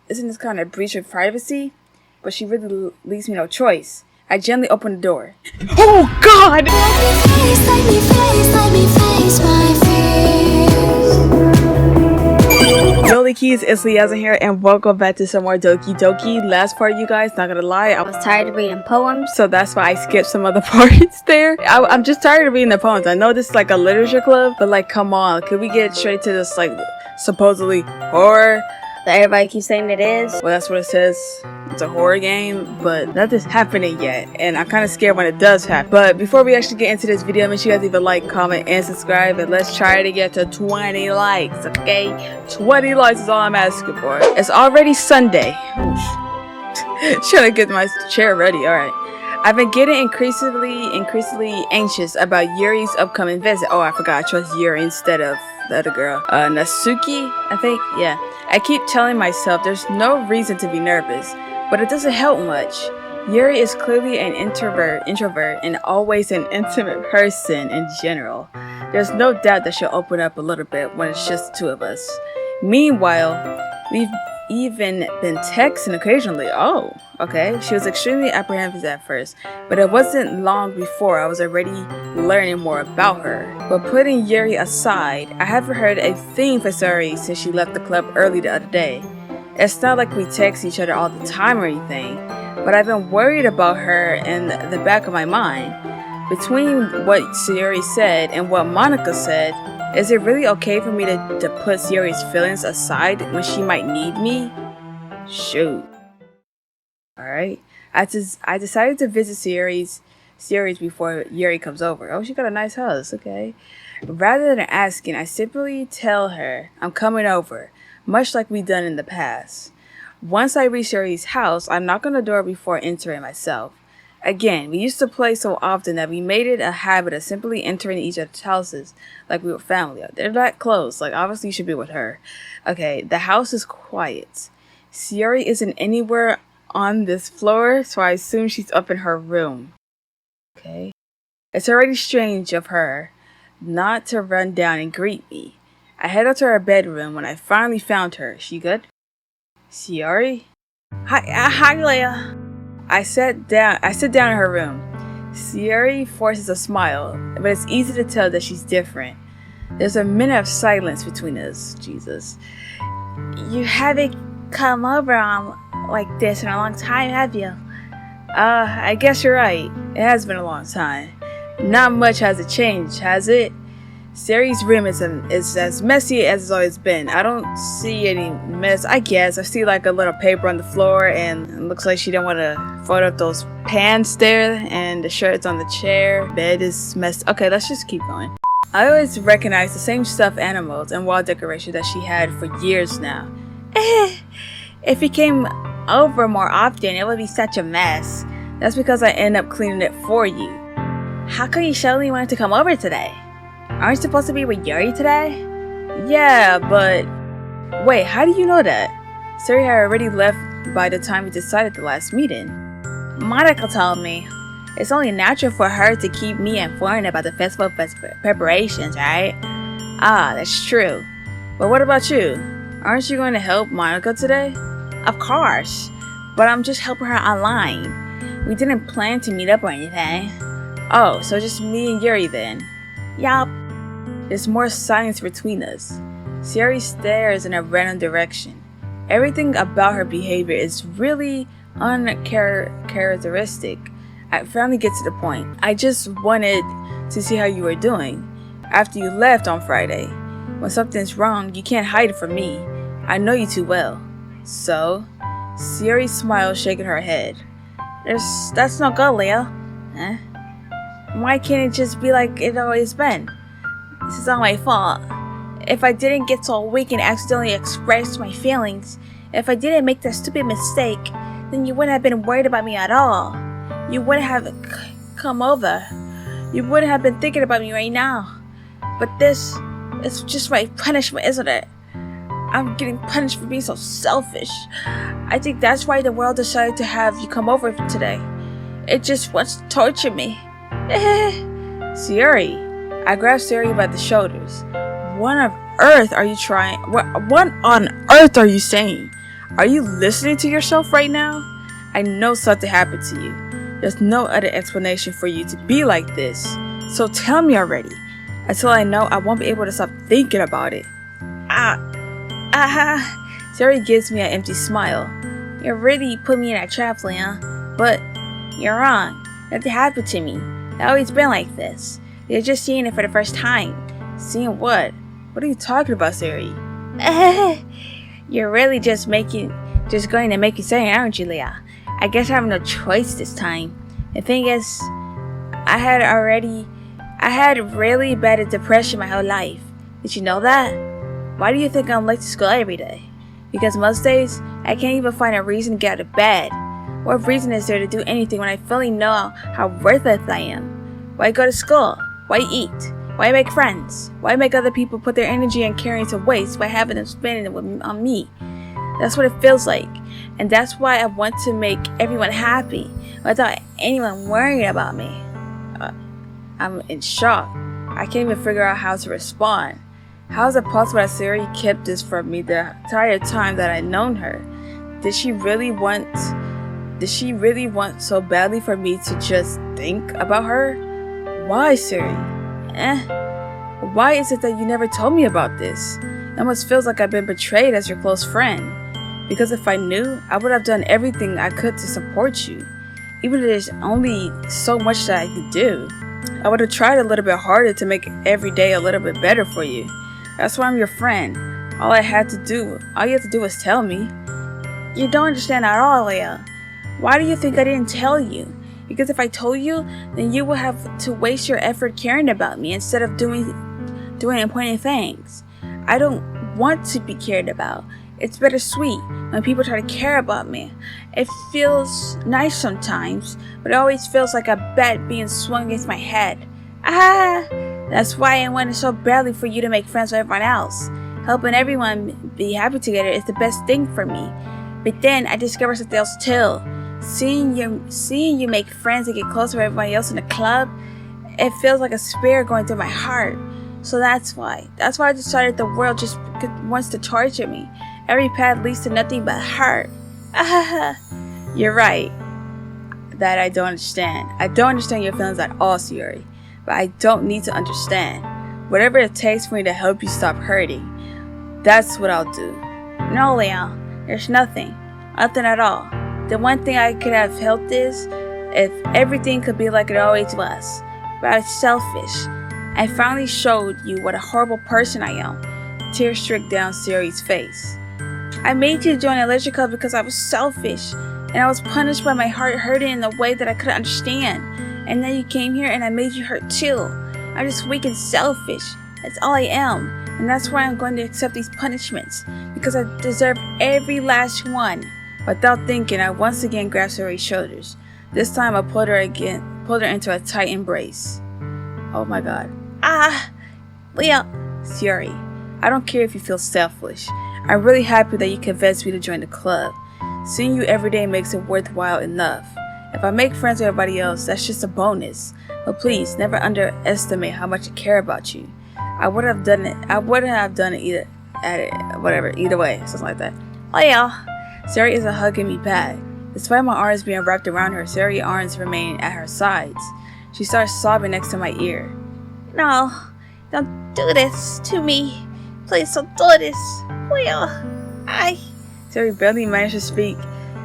isn't this kind of breach of privacy? But she really leaves me no choice. I gently open the door. Oh God! Let me face my fears. Yoli Keys, it's Leasmine here, and welcome back to some more Doki Doki. Last part, you guys, not gonna lie, I was tired of reading poems, so that's why I skipped some of the parts there. I'm just tired of reading the poems. I know this is like a literature club, but like, come on, could we get straight to this like supposedly horror that everybody keeps saying it is? Well, that's what it says. It's a horror game, but nothing's happening yet, and I'm kind of scared when it does happen. But before we actually get into this video, make sure you guys leave a like, comment, and subscribe, and let's try to get to 20 likes, okay? 20 likes is all I'm asking for. It's already Sunday. Trying to get my chair ready. All right. I've been getting increasingly anxious about Yuri's upcoming visit. Oh, I forgot. I chose Yuri instead of the other girl. Nasuki, I think. Yeah. I keep telling myself there's no reason to be nervous, but it doesn't help much. Yuri is clearly an introvert, and always an intimate person in general. There's no doubt that she'll open up a little bit when it's just the two of us. Meanwhile, we've even been texting occasionally. Oh, okay. She was extremely apprehensive at first, but it wasn't long before I was already learning more about her. But putting Yuri aside, I haven't heard a thing for Sayori since she left the club early the other day. It's not like we text each other all the time or anything, but I've been worried about her in the back of my mind. Between what Sayori said and what Monica said, is it really okay for me to put Sayori's feelings aside when she might need me? Shoot. Alright. I decided to visit Sayori's before Yuri comes over. Oh, she got a nice house. Okay. Rather than asking, I simply tell her I'm coming over, much like we've done in the past. Once I reach Yuri's house, I knock on the door before entering myself. Again, we used to play so often that we made it a habit of simply entering each other's houses like we were family. They're that close. Like, obviously you should be with her. Okay, the house is quiet. Sayori isn't anywhere on this floor, so I assume she's up in her room. Okay. It's already strange of her not to run down and greet me. I head up to her bedroom when I finally found her. She good? Sayori? Hi, Leia. I sit down in her room. Sayori forces a smile, but it's easy to tell that she's different. There's a minute of silence between us. Jesus. You haven't come over on like this in a long time, have you? I guess you're right. It has been a long time. Not much has it changed, has it? Sayori's room is as messy as it's always been. I don't see any mess. I guess I see like a little paper on the floor, and it looks like she didn't want to fold up those pants there, and the shirt's on the chair. Bed is messed. Okay, let's just keep going. I always recognize the same stuffed animals and wall decoration that she had for years now. If you came over more often, it would be such a mess. That's because I end up cleaning it for you. How come you suddenly wanted to come over today? Aren't you supposed to be with Yuri today? Yeah, but... Wait, how do you know that? Sayori had already left by the time we decided the last meeting. Monica told me. It's only natural for her to keep me informed about the festival preparations, right? Ah, that's true. But what about you? Aren't you going to help Monica today? Of course. But I'm just helping her online. We didn't plan to meet up or anything. Oh, so just me and Yuri then? Yup. There's more silence between us. Sayori stares in a random direction. Everything about her behavior is really uncharacteristic. I finally get to the point. I just wanted to see how you were doing after you left on Friday. When something's wrong, you can't hide it from me. I know you too well. So? Sayori smiles, shaking her head. That's not good, Leah. Huh? Why can't it just be like it always been? This is all my fault. If I didn't get so weak and accidentally express my feelings, if I didn't make that stupid mistake, then you wouldn't have been worried about me at all. You wouldn't have come over. You wouldn't have been thinking about me right now. But this is just my punishment, isn't it? I'm getting punished for being so selfish. I think that's why the world decided to have you come over today. It just wants to torture me. Sayori. I grabbed Sayori by the shoulders. What on earth are you saying? Are you listening to yourself right now? I know something happened to you. There's no other explanation for you to be like this. So tell me already. Until I know, I won't be able to stop thinking about it. Sayori gives me an empty smile. You really put me in that trap, Leon. But you're wrong. Nothing happened to me. I've always been like this. You're just seeing it for the first time. Seeing what? What are you talking about, Sayori? You're really just going to make you say, aren't you, Leah? I guess I have no choice this time. The thing is, I had really bad depression my whole life. Did you know that? Why do you think I'm late to school every day? Because most days, I can't even find a reason to get out of bed. What reason is there to do anything when I fully know how worthless I am? Why go to school? Why eat? Why make friends? Why make other people put their energy and caring to waste by having them spend it on me? That's what it feels like. And that's why I want to make everyone happy without anyone worrying about me. I'm in shock. I can't even figure out how to respond. How is it possible that Sayori kept this from me the entire time that I've known her? Did she really want so badly for me to just think about her? Why, Sayori? Why is it that you never told me about this? It almost feels like I've been betrayed as your close friend. Because if I knew, I would have done everything I could to support you. Even if there's only so much that I could do. I would have tried a little bit harder to make every day a little bit better for you. That's why I'm your friend. All you have to do was tell me. You don't understand at all, Leah. Why do you think I didn't tell you? Because if I told you, then you would have to waste your effort caring about me instead of doing important things. I don't want to be cared about. It's bittersweet when people try to care about me. It feels nice sometimes, but it always feels like a bat being swung against my head. That's why I wanted so badly for you to make friends with everyone else. Helping everyone be happy together is the best thing for me. But then I discovered something else too. Seeing you make friends and get close to everybody else in the club, it feels like a spear going through my heart. So that's why I decided the world just wants to torture me. Every path leads to nothing but hurt. You're right that I don't understand. I don't understand your feelings at all, Sayori. But I don't need to understand. Whatever it takes for me to help you stop hurting, that's what I'll do. No, Leon, there's nothing. Nothing at all. The one thing I could have helped is if everything could be like it always was. But I was selfish. I finally showed you what a horrible person I am. Tears streaked down Sayori's face. I made you join a leisure club because I was selfish. And I was punished by my heart hurting in a way that I couldn't understand. And then you came here and I made you hurt too. I'm just weak and selfish. That's all I am. And that's why I'm going to accept these punishments. Because I deserve every last one. Without thinking, I once again grabbed Sayori's shoulders. This time I pulled her into a tight embrace. Oh my god. Leo. Sayori, I don't care if you feel selfish. I'm really happy that you convinced me to join the club. Seeing you every day makes it worthwhile enough. If I make friends with everybody else, that's just a bonus. But please, never underestimate how much I care about you. I wouldn't have done it either way, something like that. Oh yeah. Sayori isn't hugging me back. Despite my arms being wrapped around her, Sayori's arms remain at her sides. She starts sobbing next to my ear. No, don't do this to me. Please don't do this. Sayori barely managed to speak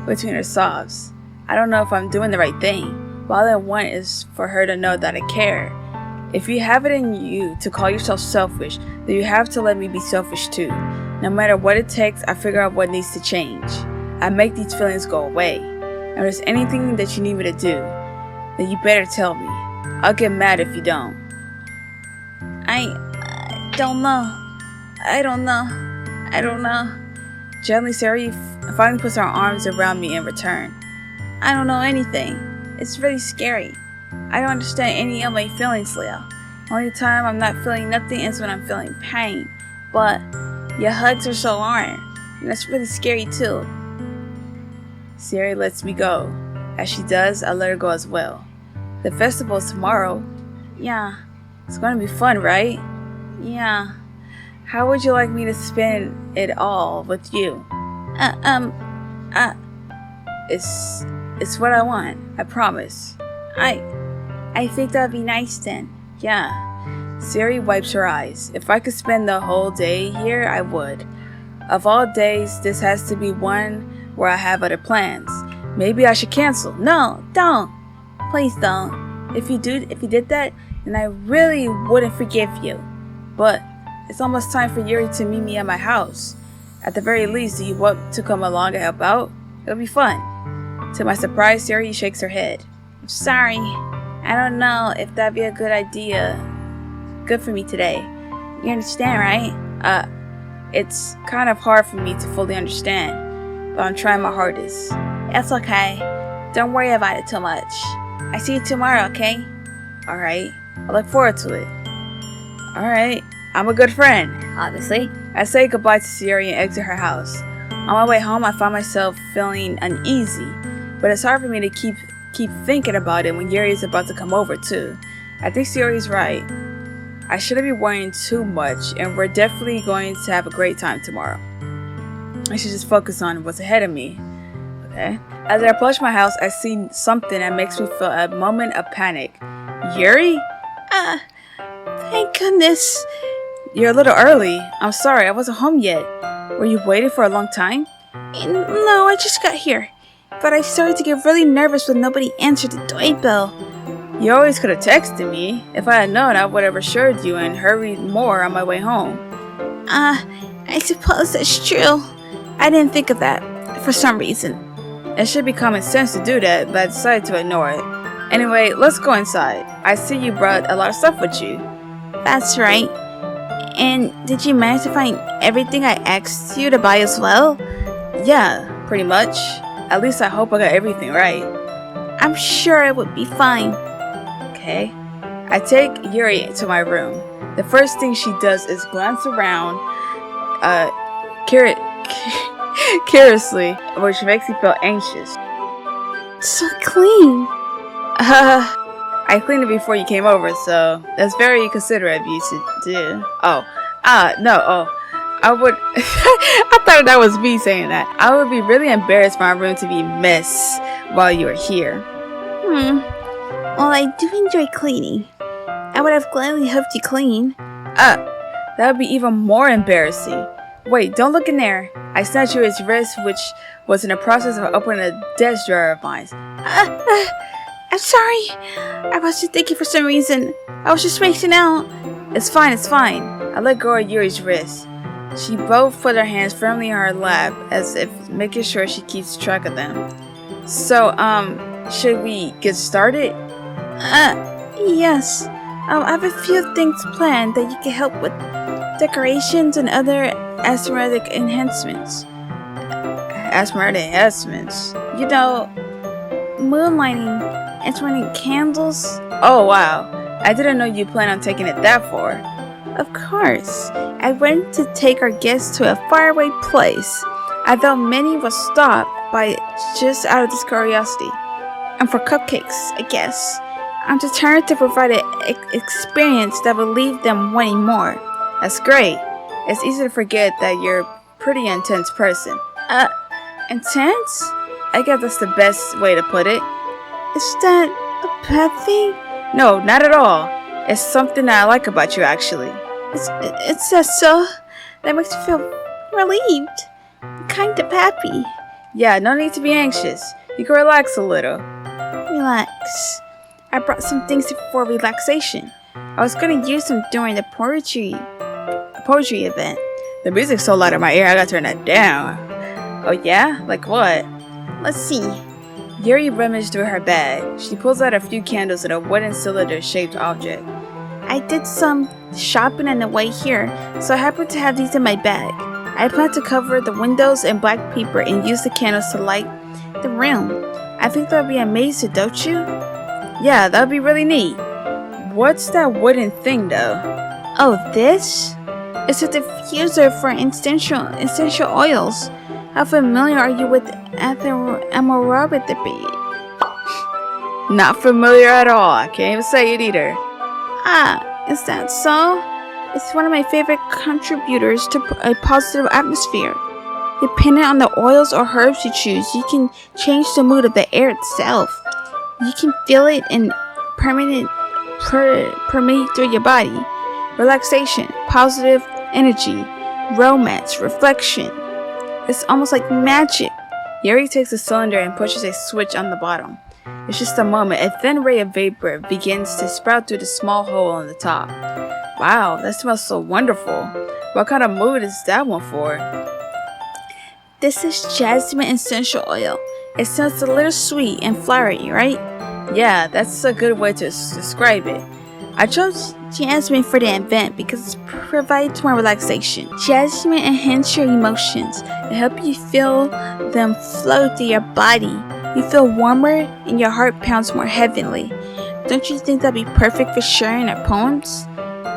between her sobs. I don't know if I'm doing the right thing. All I want is for her to know that I care. If you have it in you to call yourself selfish, then you have to let me be selfish too. No matter what it takes, I figure out what needs to change. I make these feelings go away. And if there's anything that you need me to do, then you better tell me. I'll get mad if you don't. I don't know. Gently, Sayori finally puts her arms around me in return. I don't know anything. It's really scary. I don't understand any of my feelings, Leo. Only time I'm not feeling nothing is when I'm feeling pain. But your hugs are so warm, and that's really scary too. Sayori lets me go. As she does, I let her go as well. The festival is tomorrow. Yeah, it's gonna be fun, right? Yeah. How would you like me to spend it all with you? It's what I want. I promise. I think that'd be nice then. Yeah. Sayori wipes her eyes. If I could spend the whole day here, I would. Of all days, this has to be one where I have other plans. Maybe I should cancel. No, don't. Please don't. If you did that, then I really wouldn't forgive you. But it's almost time for Yuri to meet me at my house. At the very least, do you want to come along and help out? It'll be fun. To my surprise, Sayori shakes her head. I'm sorry. I don't know if that'd be a good idea. Good for me today. You understand, right? It's kind of hard for me to fully understand, but I'm trying my hardest. It's okay. Don't worry about it too much. I see you tomorrow, okay? Alright, I look forward to it. Alright, I'm a good friend. Obviously. I say goodbye to Sayori and exit her house. On my way home, I find myself feeling uneasy, but it's hard for me to keep thinking about it when Yuri is about to come over too. I think Sayori's right. I shouldn't be worrying too much, and we're definitely going to have a great time tomorrow. I should just focus on what's ahead of me. Okay. As I approach my house, I see something that makes me feel a moment of panic. Yuri? Thank goodness. You're a little early. I'm sorry, I wasn't home yet. Were you waiting for a long time? No, I just got here. But I started to get really nervous when nobody answered the doorbell. You always could have texted me. If I had known, I would have assured you and hurried more on my way home. I suppose that's true. I didn't think of that, for some reason. It should be common sense to do that, but I decided to ignore it. Anyway, let's go inside. I see you brought a lot of stuff with you. That's right. And did you manage to find everything I asked you to buy as well? Yeah, pretty much. At least I hope I got everything right. I'm sure it would be fine. Okay. I take Yuri to my room. The first thing she does is glance around, curiously, which makes me feel anxious. So clean. I cleaned it before you came over, so that's very considerate of you to do. I would. I thought that was me saying that. I would be really embarrassed for my room to be a mess while you were here. Well, I do enjoy cleaning. I would have gladly helped you clean. That would be even more embarrassing. Wait, don't look in there. I snatched Yuri's wrist, which was in the process of opening a desk drawer of mine. I'm sorry. I wasn't thinking for some reason. I was just spacing out. It's fine. I let go of Yuri's wrist. She both put her hands firmly on her lap, as if making sure she keeps track of them. So, should we get started? Yes. I have a few things planned that you can help with. Decorations and other aesthetic enhancements. Aesthetic enhancements? You know, moonlighting and turning candles. Oh, wow. I didn't know you planned on taking it that far. Of course. I went to take our guests to a faraway place. I thought many would stop by just out of this curiosity. And for cupcakes, I guess. I'm determined to provide an experience that will leave them wanting more. That's great. It's easy to forget that you're a pretty intense person. Intense? I guess that's the best way to put it. Is that a bad thing? No, not at all. It's something that I like about you, actually. It's just so... That makes me feel relieved. Kind of happy. Yeah, no need to be anxious. You can relax a little. Relax. I brought some things for relaxation. I was gonna use them during the poetry event. The music's so loud in my ear, I gotta turn that down. Oh yeah? Like what? Let's see. Yuri rummaged through her bag. She pulls out a few candles in a wooden cylinder-shaped object. I did some shopping on the way here, so I happen to have these in my bag. I plan to cover the windows in black paper and use the candles to light the room. I think that would be amazing, don't you? Yeah, that would be really neat. What's that wooden thing, though? Oh, this? It's a diffuser for essential oils. How familiar are you with aromatherapy? Not familiar at all. I can't even say it either. Is that so? It's one of my favorite contributors to a positive atmosphere. Depending on the oils or herbs you choose, you can change the mood of the air itself. You can feel it and permeate through your body. Relaxation, positive energy, romance, reflection. It's almost like magic. Yuri takes the cylinder and pushes a switch on the bottom. It's just a moment. A thin ray of vapor begins to sprout through the small hole on the top. Wow, that smells so wonderful. What kind of mood is that one for? This is jasmine essential oil. It sounds a little sweet and flowery, right? Yeah, that's a good way to describe it. I chose jasmine for the event because it provides more relaxation. Jasmine enhances your emotions. It helps you feel them flow through your body. You feel warmer and your heart pounds more heavenly. Don't you think that'd be perfect for sharing our poems?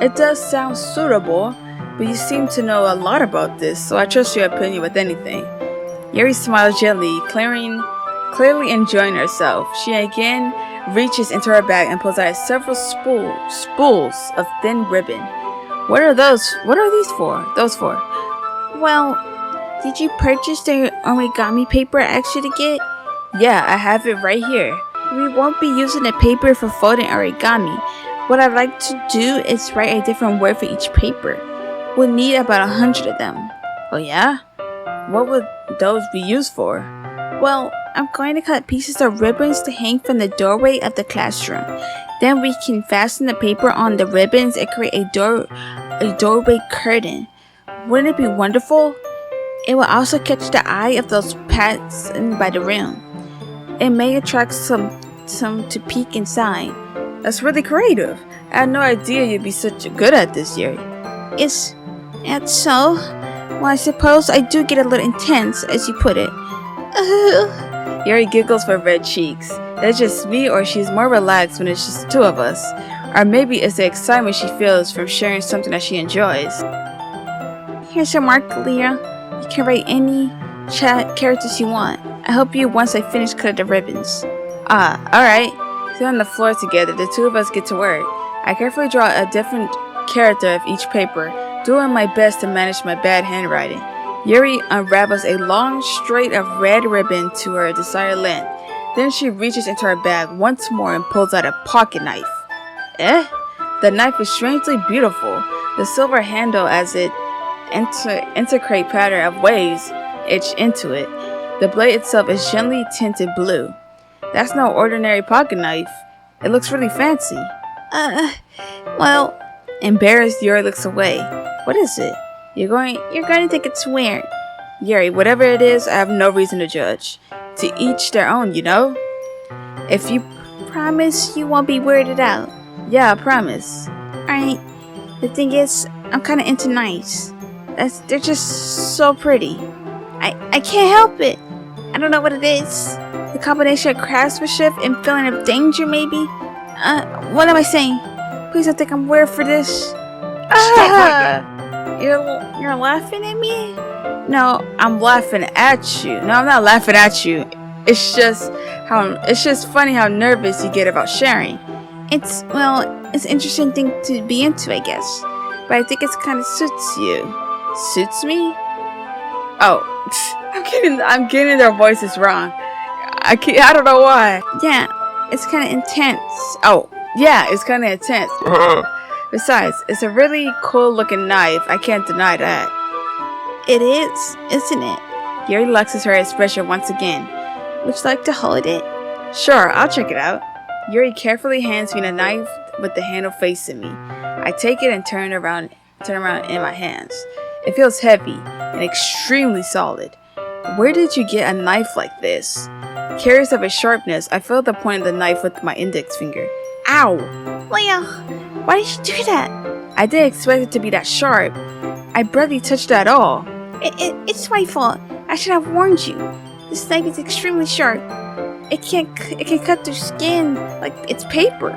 It does sound suitable, but you seem to know a lot about this, so I trust your opinion with anything. Yuri smiles gently, clearly enjoying herself. She again reaches into her bag and pulls out several spools of thin ribbon. What are those? What are these for? Those for? Well, did you purchase the origami paper I asked you to get? Yeah, I have it right here. We won't be using the paper for folding origami. What I'd like to do is write a different word for each paper. We'll need about 100 of them. Oh yeah? What would those be used for? Well, I'm going to cut pieces of ribbons to hang from the doorway of the classroom. Then we can fasten the paper on the ribbons and create a doorway curtain. Wouldn't it be wonderful? It will also catch the eye of those passing by the room. It may attract some to peek inside. That's really creative. I had no idea you'd be such good at this, Yuri. It's so. Well, I suppose I do get a little intense, as you put it. Yuri giggles with red cheeks. That's just me, or she's more relaxed when it's just the two of us. Or maybe it's the excitement she feels from sharing something that she enjoys. Here's your marker, Leah. You can write any characters you want. I'll help you once I finish cutting the ribbons. Alright. Sit on the floor together. The two of us get to work. I carefully draw a different character of each paper, doing my best to manage my bad handwriting. Yuri unravels a long straight of red ribbon to her desired length. Then she reaches into her bag once more and pulls out a pocket knife. The knife is strangely beautiful. The silver handle as it intricate pattern of waves etched into it. The blade itself is gently tinted blue. That's no ordinary pocket knife. It looks really fancy. Well, Embarrassed, Yuri looks away. What is it? you're going to think it's weird. Yuri, whatever it is, I have no reason to judge. To each their own, you know? If you promise you won't be weirded out. Yeah, I promise. Alright. The thing is, I'm kind of into knives. They're just so pretty. I can't help it. I don't know what it is. The combination of craftsmanship and feeling of danger, maybe? What am I saying? Please don't think I'm weird for this. You're laughing at me? No, I'm laughing at you. No, I'm not laughing at you. It's just funny how nervous you get about sharing. It's an interesting thing to be into, I guess. But I think it's kind of suits you. Suits me? Oh, I'm getting their voices wrong. I don't know why. Yeah, it's kind of intense. Oh, yeah, it's kind of intense. Besides, it's a really cool looking knife. I can't deny that. It is, isn't it? Yuri relaxes her expression once again. Would you like to hold it? Sure, I'll check it out. Yuri carefully hands me the knife with the handle facing me. I take it and turn around in my hands. It feels heavy and extremely solid. Where did you get a knife like this? Curious of its sharpness, I feel the point of the knife with my index finger. Ow! Leah, why did you do that? I didn't expect it to be that sharp. I barely touched it at all. It's my fault. I should have warned you. This knife is extremely sharp. It can cut through skin like it's paper.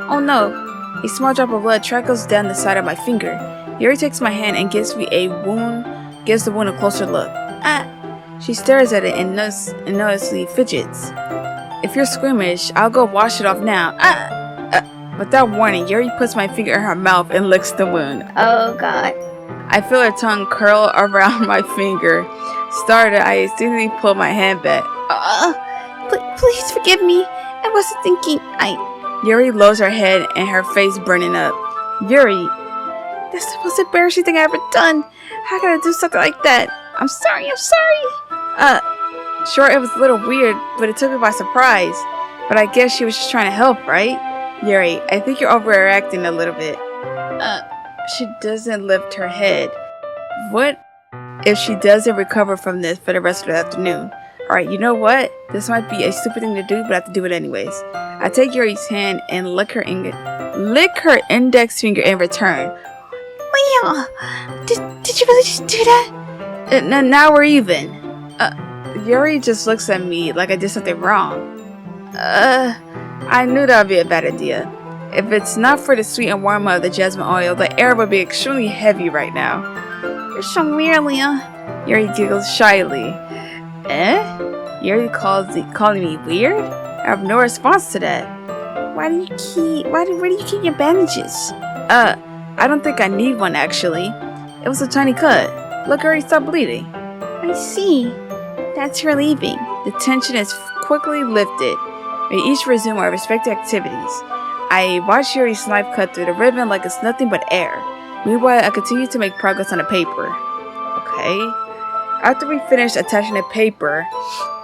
Oh no! A small drop of blood trickles down the side of my finger. Yuri takes my hand and gives the wound a closer look. She stares at it and noticeably fidgets. If you're squeamish, I'll go wash it off now. Without warning, Yuri puts my finger in her mouth and licks the wound. Oh god. I feel her tongue curl around my finger. Startled, I instantly pulled my hand back. Please forgive me. I wasn't thinking. Yuri lowers her head and her face burning up. Yuri, That's the most embarrassing thing I've ever done. How could I do something like that? I'm sorry. sure, it was a little weird, but it took me by surprise. But I guess she was just trying to help, right? Yuri, I think you're overreacting a little bit. She doesn't lift her head. What if she doesn't recover from this for the rest of the afternoon? Alright, you know what? This might be a stupid thing to do, but I have to do it anyways. I take Yuri's hand and lick her index finger in return. Wow. Did you really just do that? Now we're even. Yuri just looks at me like I did something wrong. I knew that would be a bad idea. If it's not for the sweet aroma of the jasmine oil, the air would be extremely heavy right now. You're so weird, Leah. Yuri giggles shyly. Yuri calling me weird? I have no response to that. Where do you keep your bandages? I don't think I need one actually. It was a tiny cut. Look, Yuri, stop bleeding. I see. That's relieving. The tension is quickly lifted. We each resume our respective activities. I watch Yuri's knife cut through the ribbon like it's nothing but air. Meanwhile, I continue to make progress on the paper. Okay. After we finish attaching the paper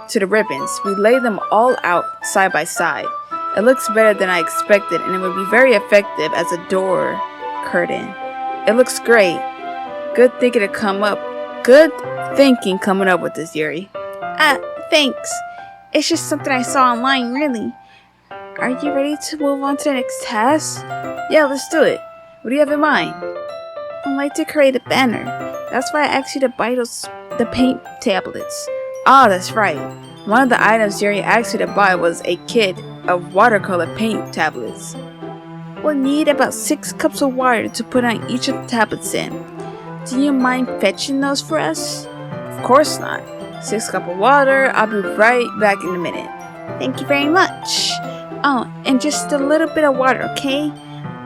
to the ribbons, we lay them all out side by side. It looks better than I expected, and it would be very effective as a door curtain. It looks great. Good thinking coming up with this, Yuri. Thanks. It's just something I saw online, really. Are you ready to move on to the next task? Yeah, let's do it. What do you have in mind? I'd like to create a banner. That's why I asked you to buy the paint tablets. Oh, that's right. One of the items Yuri asked me to buy was a kit of watercolor paint tablets. We'll need about 6 cups of water to put on each of the tablets in. Do you mind fetching those for us? Of course not. 6 cups of water. I'll be right back in a minute. Thank you very much. Oh, and just a little bit of water, okay?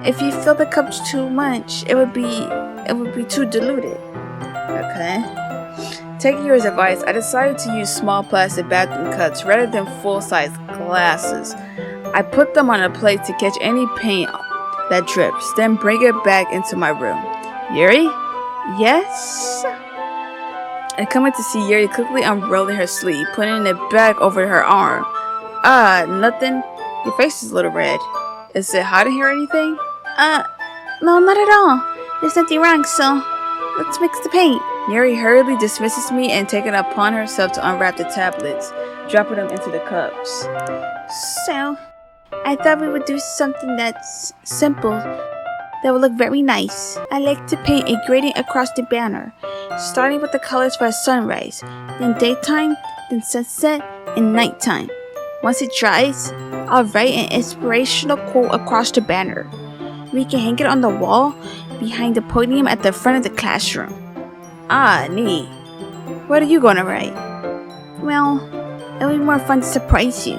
If you fill the cups too much, it would be too diluted. Okay. Taking Yuri's advice, I decided to use small plastic bathroom cups rather than full-size glasses. I put them on a plate to catch any paint that drips, then bring it back into my room. Yuri? Yes? I come in to see Yuri quickly unrolling her sleeve, putting it back over her arm. Nothing. Your face is a little red. Is it hot in here or anything? No, not at all. There's nothing wrong, so let's mix the paint. Yuri hurriedly dismisses me and taking it upon herself to unwrap the tablets, dropping them into the cups. So, I thought we would do something that's simple, that would look very nice. I like to paint a gradient across the banner, starting with the colors for a sunrise, then daytime, then sunset, and nighttime. Once it dries, I'll write an inspirational quote across the banner. We can hang it on the wall behind the podium at the front of the classroom. Neat. What are you gonna write? Well, it'll be more fun to surprise you.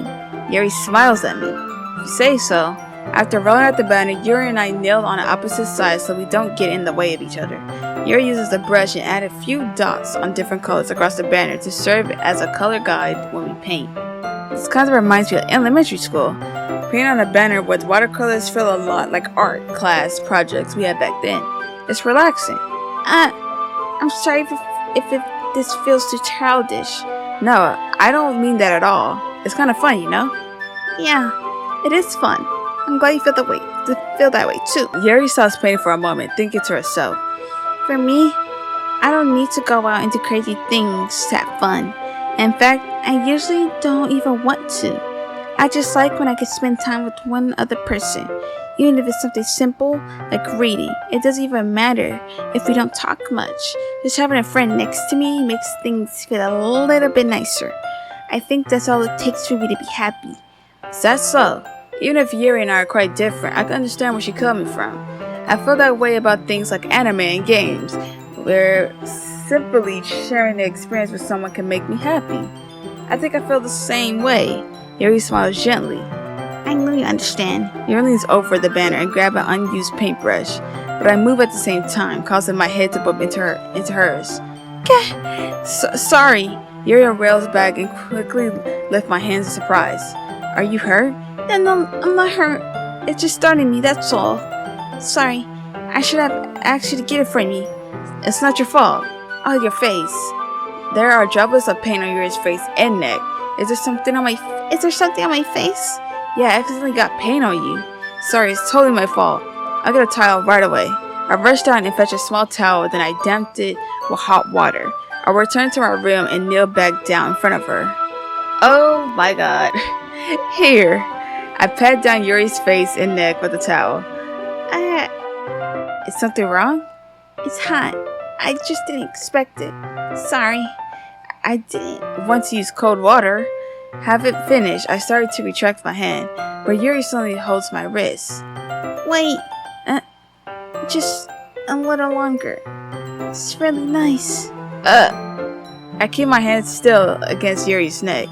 Yuri smiles at me. If you say so. After rolling out the banner, Yuri and I kneel on the opposite sides so we don't get in the way of each other. Yuri uses the brush and add a few dots on different colors across the banner to serve as a color guide when we paint. This kind of reminds me of elementary school. Painting on a banner with watercolors feel a lot like art class projects we had back then. It's relaxing. I'm sorry if this feels too childish. No, I don't mean that at all. It's kind of fun, you know? Yeah, it is fun. I'm glad you feel that way too. Yuri stops painting for a moment, thinking to herself. For me, I don't need to go out and do crazy things to have fun. In fact, I usually don't even want to. I just like when I can spend time with one other person, even if it's something simple like reading. It doesn't even matter if we don't talk much. Just having a friend next to me makes things feel a little bit nicer. I think that's all it takes for me to be happy. Is that so? Even if Yuri and I are quite different, I can understand where she's coming from. I feel that way about things like anime and games, where simply sharing the experience with someone can make me happy. I think I feel the same way. Yuri smiles gently. I know you understand. Yuri leans over the banner and grabs an unused paintbrush, but I move at the same time, causing my head to bump into hers. Sorry. Yuri rails back and quickly lift my hands in surprise. Are you hurt? No, I'm not hurt. It just started me, that's all. Sorry. I should have asked you to get it from me. It's not your fault. Oh, your face. There are droplets of paint on Yuri's face and neck. Is there something on my face? Yeah, I accidentally got paint on you. Sorry, it's totally my fault. I'll get a towel right away. I rushed down and fetched a small towel, then I damped it with hot water. I returned to my room and kneeled back down in front of her. Oh my god. Here. I pat down Yuri's face and neck with the towel. Is something wrong? It's hot. I just didn't expect it. Sorry. I didn't want to use cold water. Have it finished. I started to retract my hand, but Yuri suddenly holds my wrist. Wait. Just a little longer. It's really nice. I keep my hand still against Yuri's neck.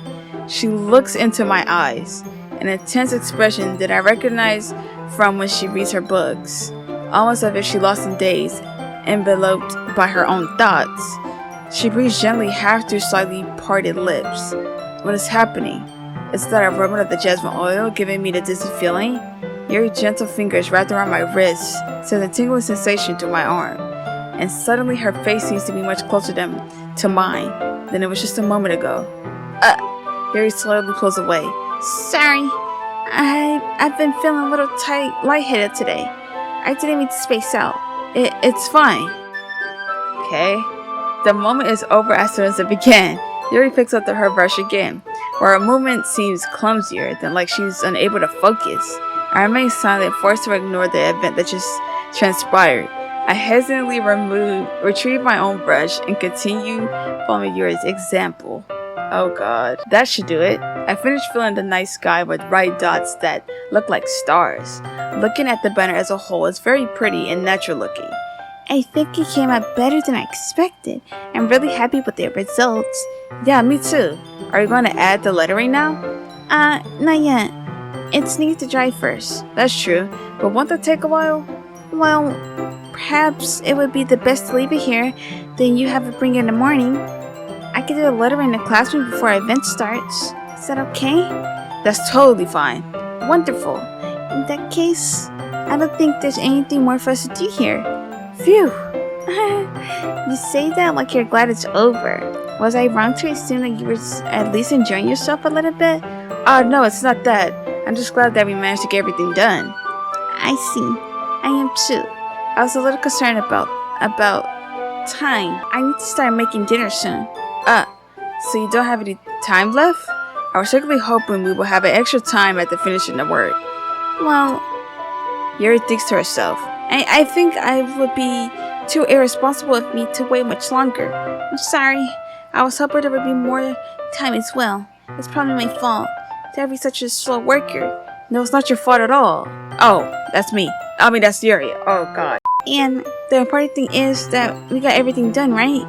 She looks into my eyes, an intense expression that I recognize from when she reads her books, almost as if she lost in daze, enveloped by her own thoughts. She breathes gently half through slightly parted lips. What is happening? Is that aroma of the jasmine oil giving me the dizzy feeling? Yuri's gentle fingers wrapped around my wrist send a tingling sensation through my arm, and suddenly her face seems to be much closer to mine than it was just a moment ago. Yuri slowly pulls away. Sorry, I've been feeling a little lightheaded today. I didn't mean to space out. It's fine. Okay. The moment is over as soon as it began. Yuri picks up her brush again, where her movement seems clumsier than like she's unable to focus. I remain silent, forced to ignore the event that just transpired. I hesitantly retrieve my own brush and continue following Yuri's example. Oh god, that should do it. I finished filling the night sky with bright dots that look like stars. Looking at the banner as a whole, it's very pretty and natural looking. I think it came out better than I expected. I'm really happy with the results. Yeah, me too. Are you going to add the lettering now? Not yet. It needs to dry first. That's true, but won't that take a while? Well, perhaps it would be the best to leave it here, then you have it bring it in the morning. I could do the lettering in the classroom before our event starts. Is that okay? That's totally fine. Wonderful. In that case, I don't think there's anything more for us to do here. Phew. You say that like you're glad it's over. Was I wrong to assume that you were at least enjoying yourself a little bit? No, it's not that. I'm just glad that we managed to get everything done. I see. I am too. I was a little concerned about time. I need to start making dinner soon. So you don't have any time left? I was secretly hoping we would have an extra time after finishing the work. Well, Yuri thinks to herself. I think I would be too irresponsible of me to wait much longer. I'm sorry. I was hoping there would be more time as well. It's probably my fault to be such a slow worker. No, it's not your fault at all. Oh, that's me. That's Yuri. Oh, God. And the important thing is that we got everything done, right?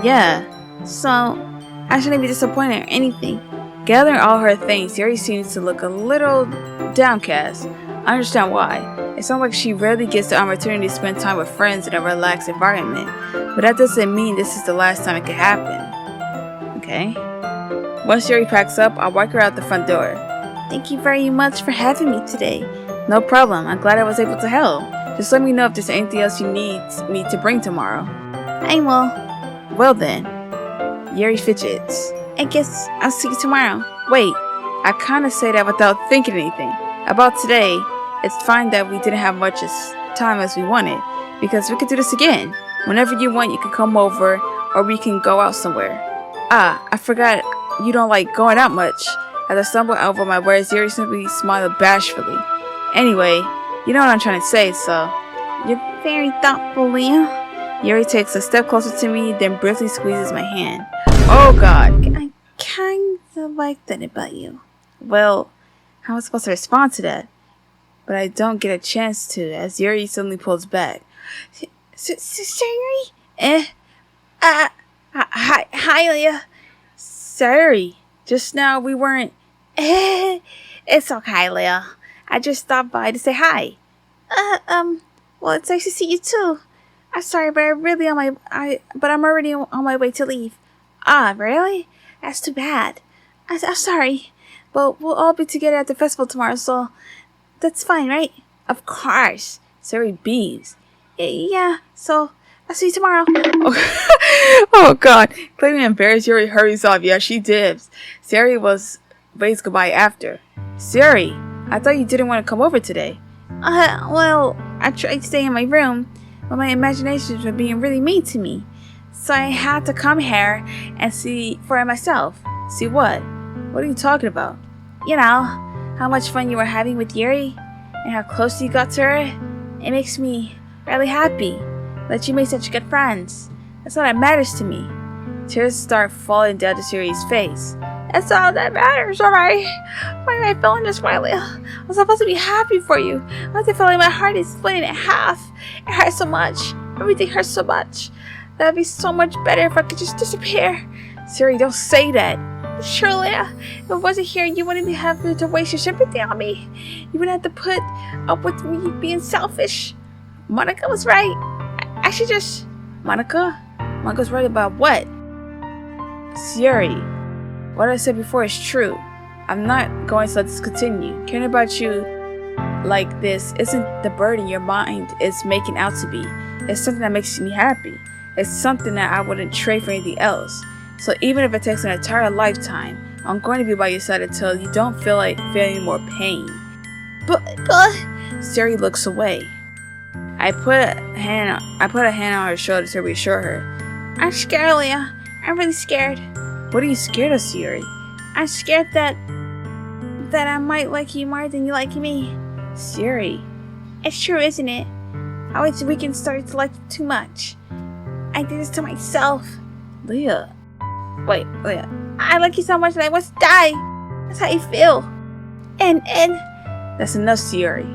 Yeah. So, I shouldn't be disappointed or anything. Gathering all her things, Yuri seems to look a little downcast. I understand why. It sounds like she rarely gets the opportunity to spend time with friends in a relaxed environment. But that doesn't mean this is the last time it could happen. Okay. Once Yuri packs up, I'll walk her out the front door. Thank you very much for having me today. No problem. I'm glad I was able to help. Just let me know if there's anything else you need me to bring tomorrow. I will. Well then. Yuri fidgets. I guess I'll see you tomorrow. Wait, I kinda say that without thinking anything. About today, it's fine that we didn't have much time as we wanted, because we could do this again. Whenever you want, you can come over, or we can go out somewhere. I forgot you don't like going out much. As I stumbled over my words, Yuri simply smiled bashfully. Anyway, you know what I'm trying to say, so... You're very thoughtful, Leah. Yuri takes a step closer to me, then briefly squeezes my hand. Oh god. I kinda like that about you. Well, how am I supposed to respond to that? But I don't get a chance to, as Yuri suddenly pulls back. Sayori? Hi, Leah. Sayori. Just now we weren't... It's okay, Leah. I just stopped by to say hi. Well, it's nice to see you too. I'm sorry, but I'm already on my way to leave. Ah, really? That's too bad. I'm sorry. But we'll all be together at the festival tomorrow, so that's fine, right? Of course. Sayori beams. Yeah, so I'll see you tomorrow. Oh god. Claiming embarrassed, Yuri hurries off. Yeah, she dips. Sayori waves goodbye after. Sayori, I thought you didn't want to come over today. Well, I tried to stay in my room, but my imaginations were being really mean to me. So I had to come here and see for myself. See what? What are you talking about? You know, how much fun you were having with Yuri, and how close you got to her. It makes me really happy that you made such good friends. That's all that matters to me. Tears start falling down to Sayori's face. That's all that matters, alright? Why am I feeling this way? I'm supposed to be happy for you. Why is it feeling my heart is splitting in half? It hurts so much. Everything hurts so much. That would be so much better if I could just disappear. Sayori, don't say that. Surely, if I wasn't here, you wouldn't be having to waste your sympathy on me. You wouldn't have to put up with me being selfish. Monica was right. I should just... Monica? Monica's right about what? Sayori, what I said before is true. I'm not going to let this continue. Caring about you like this isn't the burden your mind is making out to be. It's something that makes me happy. It's something that I wouldn't trade for anything else. So even if it takes an entire lifetime, I'm going to be by your side until you don't feel any more pain. But Sayori looks away. I put a hand on her shoulder to reassure her. I'm scared, Leah. I'm really scared. What are you scared of, Sayori? I'm scared that I might like you more than you like me. Sayori. It's true, isn't it? I always weekend started to like you too much. I did this to myself. Leah. Wait, Leah. I like you so much that I want to die. That's how you feel. And that's enough, Sayori.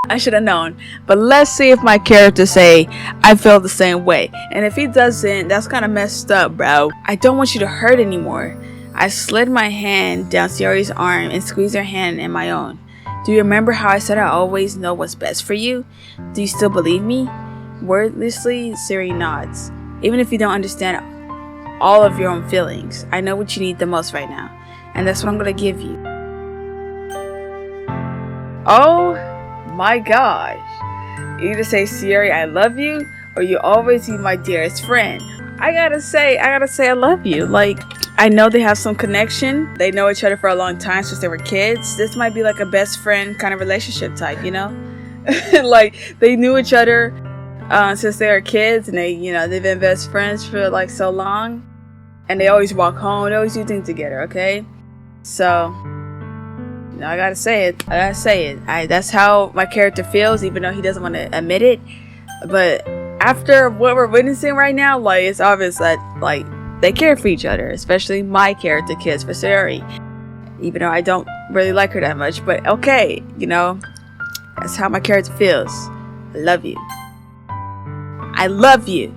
I should have known. But let's see if my character say I feel the same way. And if he doesn't, that's kind of messed up, bro. I don't want you to hurt anymore. I slid my hand down Sayori's arm and squeezed her hand in my own. Do you remember how I said I always know what's best for you? Do you still believe me? Wordlessly, Sayori nods. Even if you don't understand all of your own feelings, I know what you need the most right now. And that's what I'm going to give you. Oh my gosh. You either say, Sayori, I love you, or you always be my dearest friend. I gotta say I love you. Like, I know they have some connection. They know each other for a long time since they were kids. This might be like a best friend kind of relationship type, you know? Like, they knew each other since they were kids, and they've been best friends for like so long. And they always walk home, they always do things together, okay? So, I gotta say it. That's how my character feels, even though he doesn't want to admit it. But after what we're witnessing right now, like, it's obvious that, like, they care for each other. Especially my character cares for Sayori. Even though I don't really like her that much. But okay, that's how my character feels. I love you. I love you.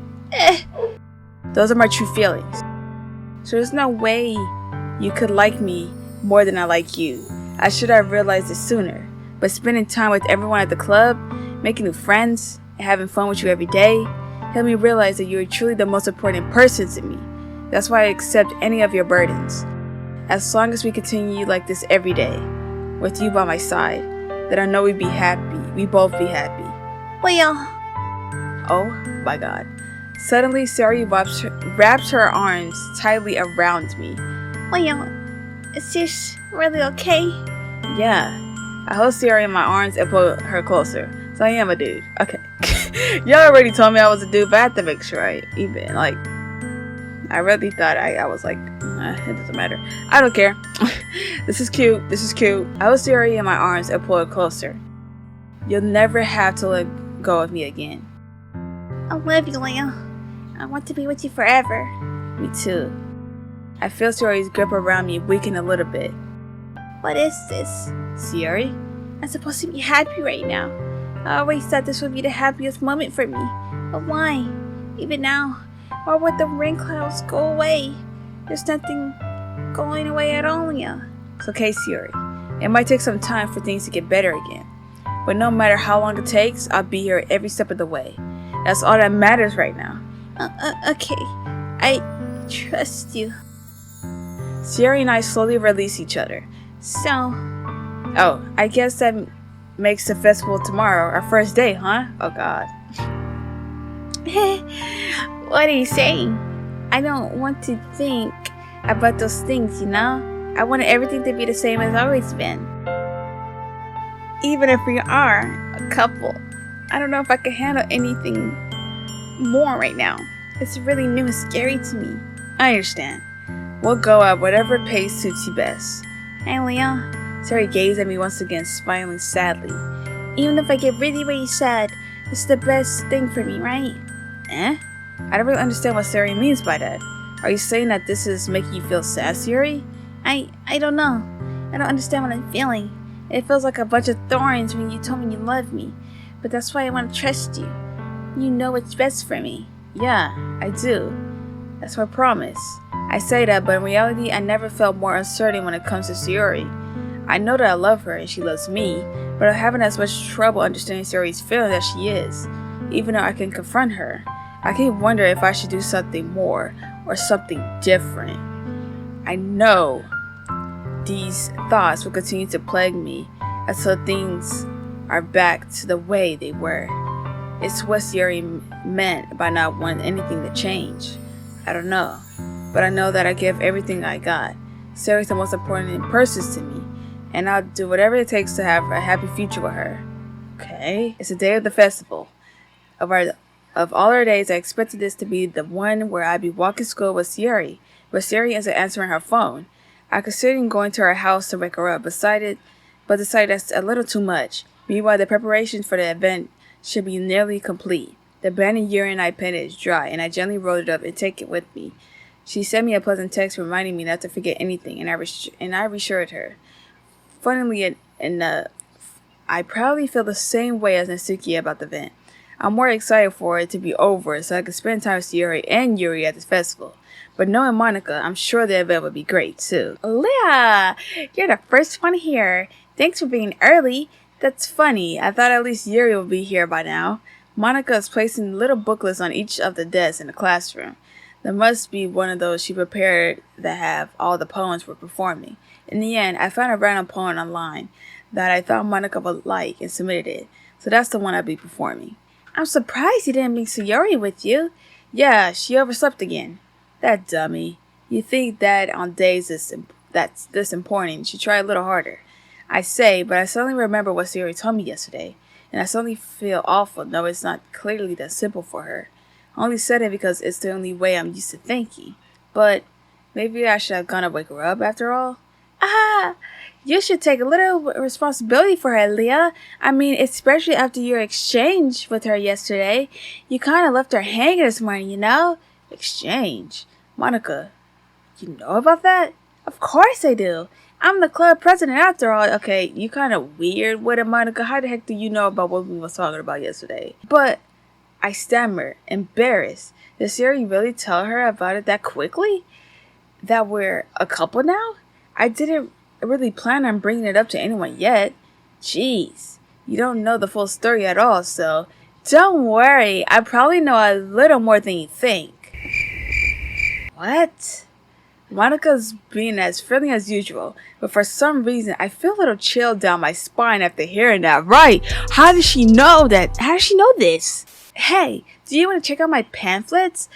Those are my true feelings. So there's no way you could like me more than I like you. I should have realized it sooner. But spending time with everyone at the club, making new friends, and having fun with you every day, helped me realize that you are truly the most important person to me. That's why I accept any of your burdens. As long as we continue like this every day, with you by my side, then I know we'd be happy. We both be happy. Well, oh my god. Suddenly, Sayori wraps her arms tightly around me. Well, is this really okay? Yeah. I hold Sayori in my arms and pull her closer. So I am a dude. Okay. Y'all already told me I was a dude, but I have to make sure I really thought I was like, it doesn't matter. I don't care. This is cute. I hold Sayori in my arms and pull her closer. You'll never have to let go of me again. I love you, Leah. I want to be with you forever. Me too. I feel Sayori's grip around me weaken a little bit. What is this? Sayori? I'm supposed to be happy right now. I always thought this would be the happiest moment for me. But why? Even now, why would the rain clouds go away? There's nothing going away at all, Leah. It's okay, Sayori. It might take some time for things to get better again. But no matter how long it takes, I'll be here every step of the way. That's all that matters right now. Okay. I trust you. Sayori and I slowly release each other. So, Oh, I guess that makes the festival tomorrow our first day, huh? Oh god. what are you saying? I don't want to think about those things, you know? I want everything to be the same as always been. Even if we are a couple, I don't know if I can handle anything more right now. It's really new and scary to me. I understand. We'll go at whatever pace suits you best. Hey, Leo. Sayori gazed at me once again, smiling sadly. Even if I get really, really sad, it's the best thing for me, right? Eh? I don't really understand what Sayori means by that. Are you saying that this is making you feel sad, Sayori? I don't know. I don't understand what I'm feeling. It feels like a bunch of thorns when you told me you love me. But that's why I want to trust you. You know what's best for me. Yeah, I do. That's my promise. I say that, but in reality, I never felt more uncertain when it comes to Sayori. I know that I love her and she loves me, but I'm having as much trouble understanding Sayori's feeling as she is. Even though I can confront her, I keep wondering if I should do something more or something different. I know these thoughts will continue to plague me until things are back to the way they were. It's what Yuri meant by not wanting anything to change. I don't know, but I know that I give everything I got. Sayori's the most important person to me, and I'll do whatever it takes to have a happy future with her. Okay, it's the day of the festival. Of all our days, I expected this to be the one where I'd be walking to school with Sayori, but Sayori isn't answering her phone. I considered going to her house to wake her up, but decided that's a little too much. Meanwhile, the preparations for the event should be nearly complete. The banner Yuri and I painted is dry, and I gently rolled it up and take it with me. She sent me a pleasant text reminding me not to forget anything, and I reassured her. Funnily enough, I proudly feel the same way as Natsuki about the event. I'm more excited for it to be over so I can spend time with Sayori and Yuri at this festival. But knowing Monica, I'm sure the event would be great too. Leah, you're the first one here. Thanks for being early. That's funny. I thought at least Yuri would be here by now. Monica is placing little booklets on each of the desks in the classroom. There must be one of those she prepared that have all the poems we're performing. In the end, I found a random poem online that I thought Monica would like and submitted it. So that's the one I'll be performing. I'm surprised you didn't bring Sayori with you. Yeah, she overslept again. That dummy. You think that on days that's this important, she tried a little harder. I say, but I suddenly remember what Sayori told me yesterday, and I suddenly feel awful, though it's not clearly that simple for her. I only said it because it's the only way I'm used to thinking. But maybe I should have gone to wake her up after all. You should take a little responsibility for her, Leah. I mean, especially after your exchange with her yesterday. You kind of left her hanging this morning, you know? Exchange? Monica, you know about that? Of course I do. I'm the club president after all. Okay, you kind of weird with it, Monica. How the heck do you know about what we was talking about yesterday? But I stammered, embarrassed. Did Sayori really tell her about it that quickly? That we're a couple now? I didn't really plan on bringing it up to anyone yet. Jeez, you don't know the full story at all, so don't worry. I probably know a little more than you think. What? Monica's being as friendly as usual, but for some reason I feel a little chill down my spine after hearing that. Right? How does she know that? How does she know this? Hey, do you want to check out my pamphlets?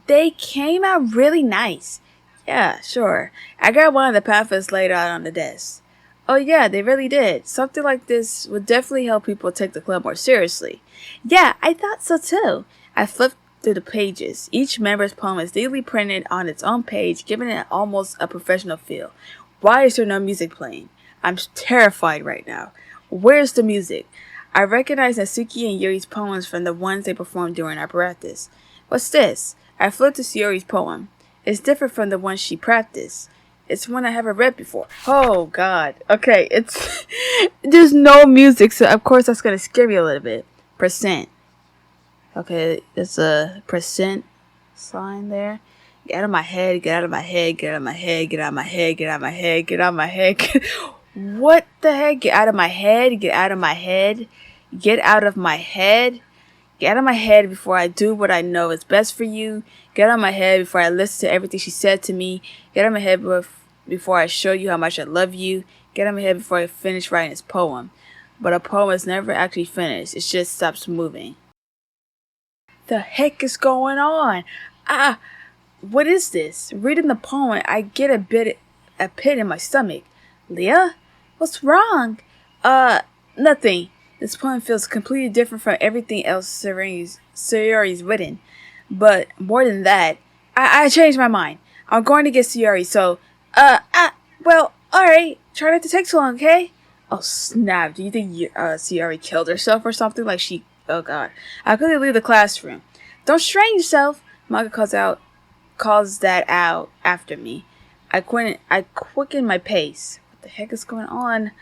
They came out really nice. Yeah, sure. I got one of the pamphlets laid out on the desk. Oh yeah, they really did. Something like this would definitely help people take the club more seriously. Yeah, I thought so too. I flipped through the pages. Each member's poem is neatly printed on its own page, giving it almost a professional feel. Why is there no music playing? I'm terrified right now. Where's the music? I recognize Natsuki and Yuri's poems from the ones they performed during our practice. What's this? I flipped to Sayori's poem. It's different from the one she practiced. It's one I haven't read before. Oh god. Okay, it's there's no music, so of course that's gonna scare me a little bit. Percent. Okay, there's a percent sign there. Get out of my head, get out of my head, get out of my head, get out of my head, get out of my head, get out of my head. What the heck? Get out of my head, get out of my head, get out of my head. Get out of my head before I do what I know is best for you. Get out of my head before I listen to everything she said to me. Get out of my head before I show you how much I love you. Get out of my head before I finish writing this poem. But a poem is never actually finished. It just stops moving. The heck is going on? What is this? Reading the poem, I get a pit in my stomach. Leah? What's wrong? Nothing. This poem feels completely different from everything else Sayori's written. But more than that, I changed my mind. I'm going to get Sayori, so, well, alright. Try not to take too long, okay? Oh, snap. Do you think Sayori killed herself or something? Like she, oh god. I couldn't leave the classroom. Don't strain yourself. Manga calls that out after me. I quicken my pace. What the heck is going on?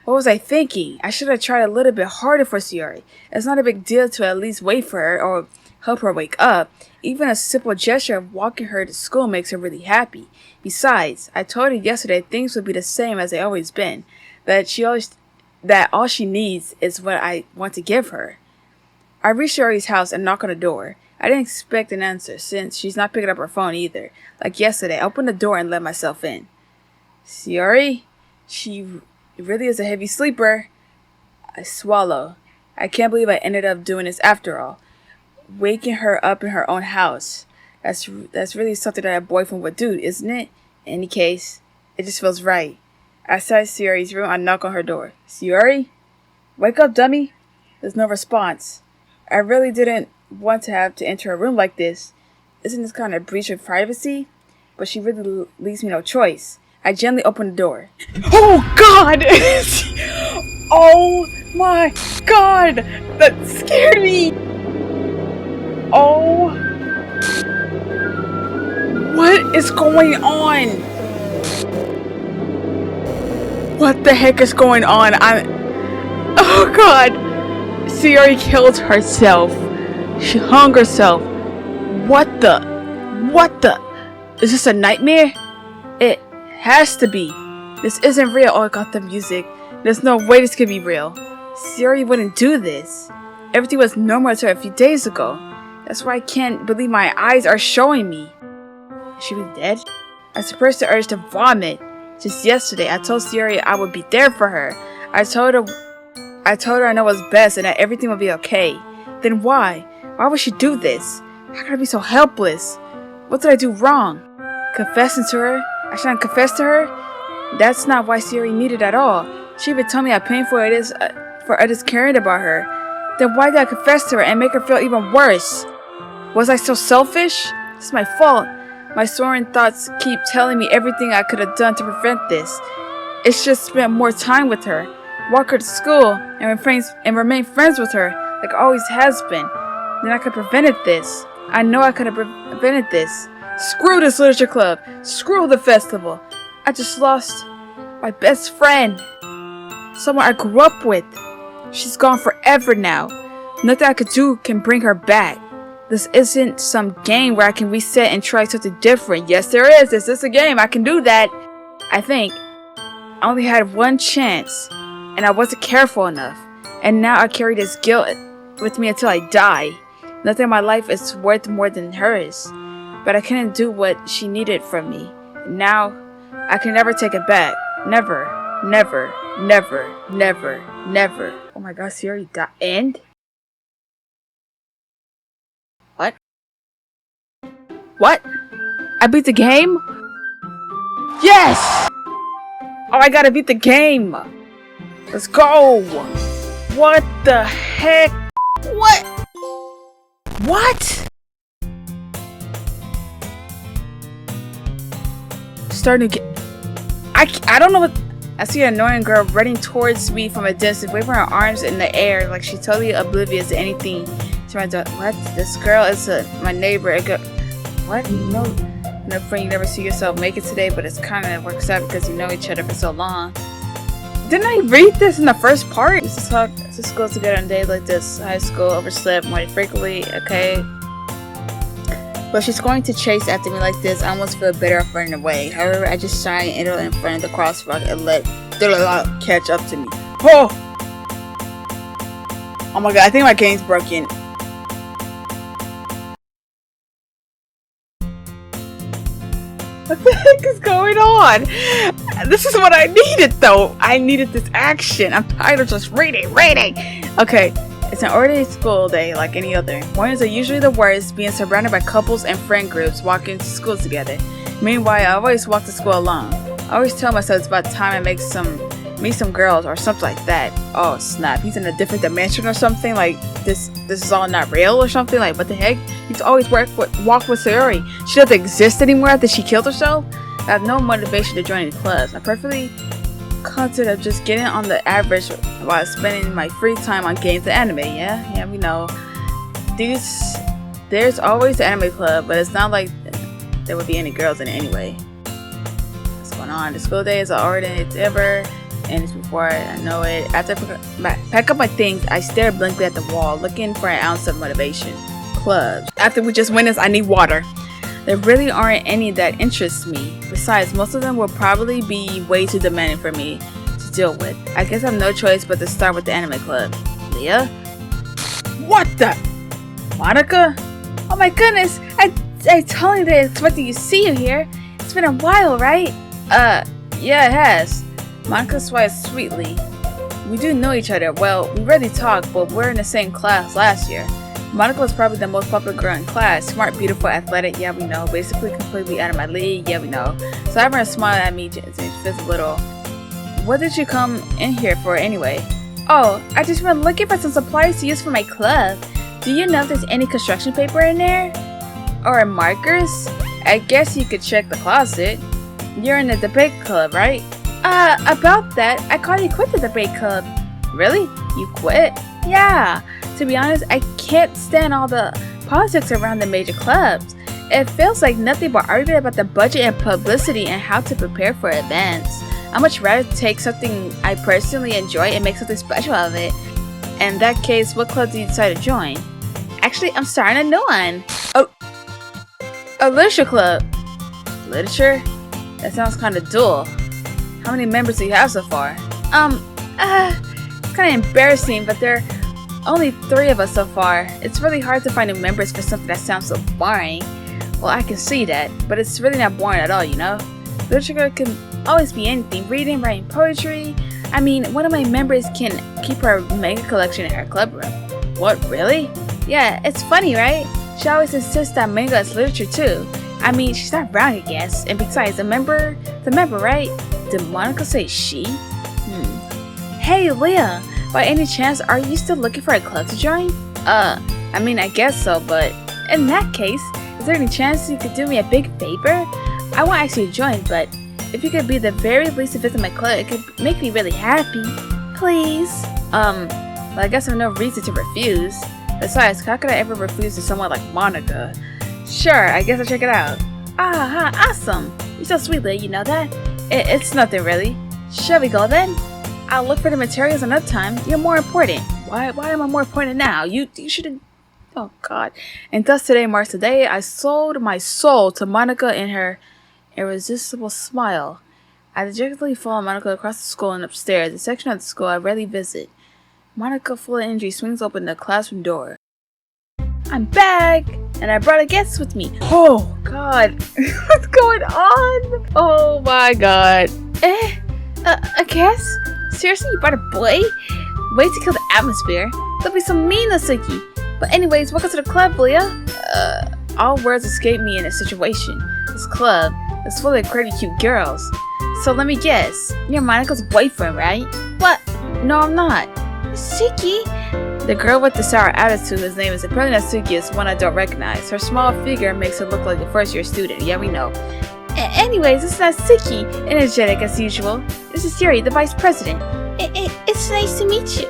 What was I thinking? I should have tried a little bit harder for Sayori. It's not a big deal to at least wait for her or help her wake up. Even a simple gesture of walking her to school makes her really happy. Besides, I told her yesterday things would be the same as they always been. That all she needs is what I want to give her. I reach Sayori's house and knock on the door. I didn't expect an answer since she's not picking up her phone either. Like yesterday, I opened the door and let myself in. Sayori? She really is a heavy sleeper. I swallow. I can't believe I ended up doing this after all. Waking her up in her own house. That's really something that a boyfriend would do, isn't it? In any case, it just feels right. Outside Sayori's room, I knock on her door. Sayori? Wake up, dummy. There's no response. I really didn't want to have to enter a room like this. Isn't this kind of breach of privacy? But she really leaves me no choice. I gently open the door. Oh god! Oh my god! That scared me! Oh! What is going on? What the heck is going on? Oh god! Sayori killed herself. She hung herself. What the? Is this a nightmare? It has to be. This isn't real. Oh, I got the music. There's no way this could be real. Sayori wouldn't do this. Everything was normal to her a few days ago. That's why I can't believe my eyes are showing me. Is she really dead? I suppressed the urge to vomit. Just yesterday, I told Sayori I would be there for her. I told her I know what's best and that everything would be okay. Then why? Why would she do this? How could I be so helpless? What did I do wrong? Confessing to her? I shouldn't confess to her? That's not why Sayori needed at all. She even told me how painful it is for others caring about her. Then why did I confess to her and make her feel even worse? Was I so selfish? It's my fault. My soaring thoughts keep telling me everything I could have done to prevent this. It's just spent more time with her, walk her to school, and remain friends with her like I always has been. Then I could have prevented this. I know I could have prevented this. Screw this literature club. Screw the festival. I just lost my best friend. Someone I grew up with. She's gone forever now. Nothing I could do can bring her back. This isn't some game where I can reset and try something different. Yes, there is. This is a game. I can do that. I think. I only had one chance, and I wasn't careful enough. And now I carry this guilt with me until I die. Nothing in my life is worth more than hers. But I couldn't do what she needed from me. Now, I can never take it back. Never. Never. Never. Never. Never. Oh my god, Sayori died. And? What? What? I beat the game? Yes! Oh, I gotta beat the game! Let's go! What the heck? What? What? Starting to get... I don't know what... I see an annoying girl running towards me from a distance, waving her arms in the air like she's totally oblivious to anything. What? This girl is my neighbor. What? No friend, you never see yourself make it today, but it's kind of works out because you know each other for so long. Didn't I read this in the first part? We used to talk to school together on days like this. High school, overslept more frequently, okay? But she's going to chase after me like this. I almost feel better off running away. However, I just shine and idle in front of the crosswalk and let the catch up to me. Oh! Oh my god, I think my game's broken. on? This is what I needed, though. I needed this action. I'm tired of just reading. Okay, it's an ordinary school day like any other. Mornings are usually the worst, being surrounded by couples and friend groups walking to school together. Meanwhile, I always walk to school alone. I always tell myself it's about time I meet some girls or something like that. Oh snap, he's in a different dimension or something. Like this is all not real or something. Like what the heck? He's always walk with Sayori. She doesn't exist anymore after she killed herself. I have no motivation to join any clubs. I'm perfectly content of just getting on the average while spending my free time on games and anime. Yeah, we know. There's always the anime club, but it's not like there would be any girls in it anyway. What's going on? The school day is already it's ever, and it's before I know it. After I pack up my things, I stare blankly at the wall, looking for an ounce of motivation. Clubs. After we just win this, I need water. There really aren't any that interest me. Besides, most of them will probably be way too demanding for me to deal with. I guess I have no choice but to start with the anime club. Leah? What the? Monica? Oh my goodness! I totally didn't expect to see you here. It's been a while, right? Yeah, it has. Monica smiles sweetly. We do know each other. Well, we rarely talk, but we're in the same class last year. Monica was probably the most popular girl in class. Smart, beautiful, athletic, yeah we know. Basically completely out of my league, yeah we know. So I have her smile at me and feels a little. What did you come in here for anyway? Oh, I just been looking for some supplies to use for my club. Do you know if there's any construction paper in there? Or markers? I guess you could check the closet. You're in the debate club, right? About that, I already quit the debate club. Really? You quit? Yeah. To be honest, I can't stand all the politics around the major clubs. It feels like nothing but argument about the budget and publicity and how to prepare for events. I'd much rather take something I personally enjoy and make something special out of it. In that case, what club do you decide to join? Actually, I'm starting a new one. A literature club. Literature? That sounds kind of dull. How many members do you have so far? It's kind of embarrassing, but there are only 3 of us so far. It's really hard to find new members for something that sounds so boring. Well, I can see that, but it's really not boring at all, you know? Literature can always be anything. Reading, writing poetry. I mean, one of my members can keep her manga collection in her club room. What, really? Yeah, it's funny, right? She always insists that manga is literature too. I mean, she's not wrong, I guess. And besides, the member, right? Did Monica say she? Hey, Leah, by any chance, are you still looking for a club to join? I mean, I guess so, but in that case, is there any chance you could do me a big favor? I won't actually join, but if you could be the very least to visit my club, it could make me really happy. Please? Well, I guess I have no reason to refuse. Besides, how could I ever refuse to someone like Monica? Sure, I guess I'll check it out. Awesome. You're so sweet, Leah, you know that? It's nothing really. Shall we go then? I'll look for the materials another time. You're more important. Why am I more important now? You shouldn't. Oh God. And thus today marks the day I sold my soul to Monica in her irresistible smile. I dejectedly follow Monica across the school and upstairs, the section of the school I rarely visit. Monica, full of energy, swings open the classroom door. I'm back! And I brought a guest with me. Oh God. What's going on? Oh my God. A guest? Seriously, you brought a boy? Way to kill the atmosphere. Don't be so mean, Nasuki. But anyways, welcome to the club, Leah. All words escape me in this situation. This club is full of pretty cute girls. So let me guess, you're Monica's boyfriend, right? What? No, I'm not. Nasuki? The girl with the sour attitude, whose name is apparently Nasuki, is one I don't recognize. Her small figure makes her look like a first-year student. Yeah, we know. Anyways, this is Nasuki, energetic as usual. This is Yuri, the vice president. It's nice to meet you.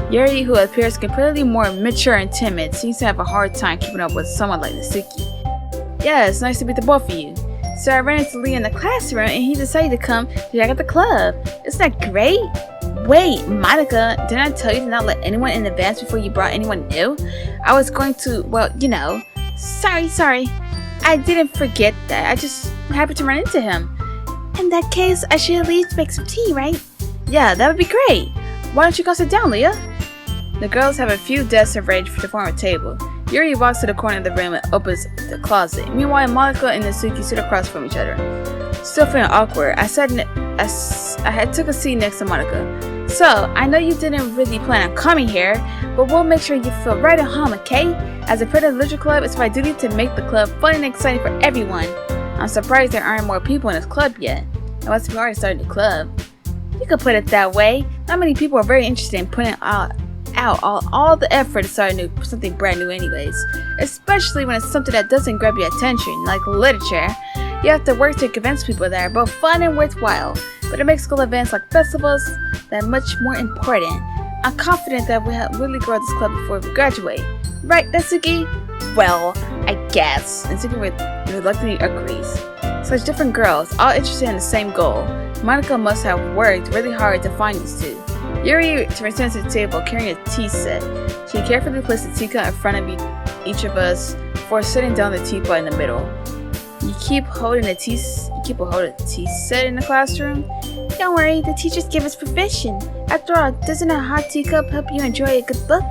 Yuri, who appears completely more mature and timid, seems to have a hard time keeping up with someone like Nasuki. Yeah, it's nice to meet the both of you. So I ran into Lee in the classroom and he decided to come to check out the club. Isn't that great? Wait, Monica, didn't I tell you to not let anyone in advance before you brought anyone new? I was going to, well, you know. Sorry. I didn't forget that. I just happened to run into him. In that case, I should at least make some tea, right? Yeah, that would be great. Why don't you go sit down, Leah? The girls have a few desks arranged to form a table. Yuri walks to the corner of the room and opens the closet. Meanwhile, Monica and Nasuki sit across from each other. still feeling awkward. I took a seat next to Monica. So, I know you didn't really plan on coming here, but we'll make sure you feel right at home, okay? As a part of the Literature Club, it's my duty to make the club fun and exciting for everyone. I'm surprised there aren't more people in this club yet. Unless we already started the club. You could put it that way. Not many people are very interested in putting out all the effort to start something brand new anyways. Especially when it's something that doesn't grab your attention, like literature. You have to work to convince people that are both fun and worthwhile. But it makes school events like festivals that much more important. I'm confident that we'll really grow this club before we graduate. Right, Natsuki? Well, I guess. Natsuki reluctantly agrees. Such different girls, all interested in the same goal. Monica must have worked really hard to find these two. Yuri returns to the table carrying a tea set. She carefully placed the teacup in front of each of us before setting down the teapot in the middle. You keep holding the tea set in the classroom? Don't worry, the teachers give us permission. After all, doesn't a hot teacup help you enjoy a good book?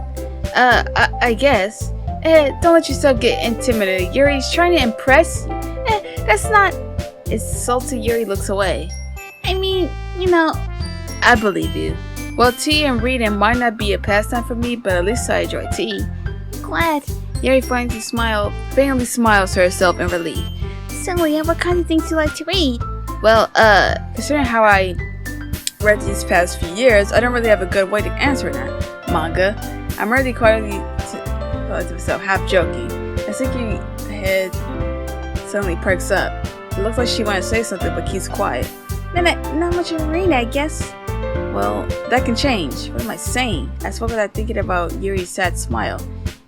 I guess. Don't let yourself get intimidated. Yuri's trying to impress you. That's not... It's salty. Yuri looks away. I mean, you know... I believe you. Well, tea and reading might not be a pastime for me, but at least I enjoy tea. Glad. Yuri faintly smiles to herself in relief. So, Leah, what kind of things do you like to read? Well, considering how I read these past few years, I don't really have a good way to answer that. Manga. I'm really quietly to myself, half joking. I think your head suddenly perks up. It looks like she wants to say something, but keeps quiet. Not much of a read, I guess. Well, that can change. What am I saying? I spoke without thinking about Yuri's sad smile.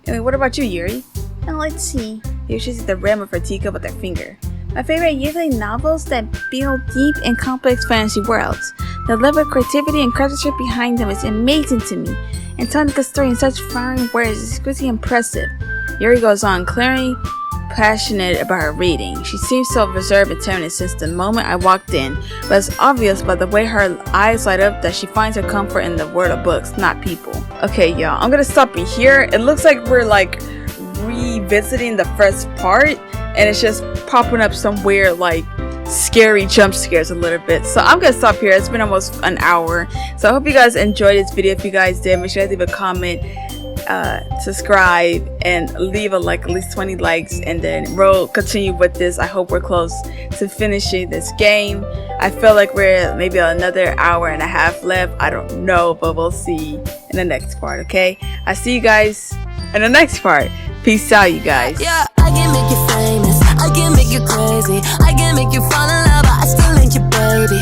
Anyway, what about you, Yuri? Now, let's see. Here she's at the rim of her teacup with her finger. My favorite are usually novels that build deep and complex fantasy worlds. The level of creativity and craftsmanship behind them is amazing to me, and telling the story in such fine words is exquisitely impressive. Yuri goes on, clearly passionate about her reading. She seems so reserved and timid since the moment I walked in, but it's obvious by the way her eyes light up that she finds her comfort in the world of books, not people. Okay, y'all, I'm gonna stop you here. It looks like we're like revisiting the first part, and it's just popping up some weird like scary jump scares a little bit. So I'm gonna stop here. It's been almost an hour, so I hope you guys enjoyed this video. If you guys did, make sure to leave a comment, subscribe, and leave a like, at least 20 likes, and then we'll continue with this. I hope we're close to finishing this game. I feel like we're maybe another hour and a half left. I don't know, but we'll see in the next part. Okay, I see you guys in the next part. Peace out, you guys. Yeah, I can make you famous, I can make you crazy, I can make you fall in love, but I still ain't your baby.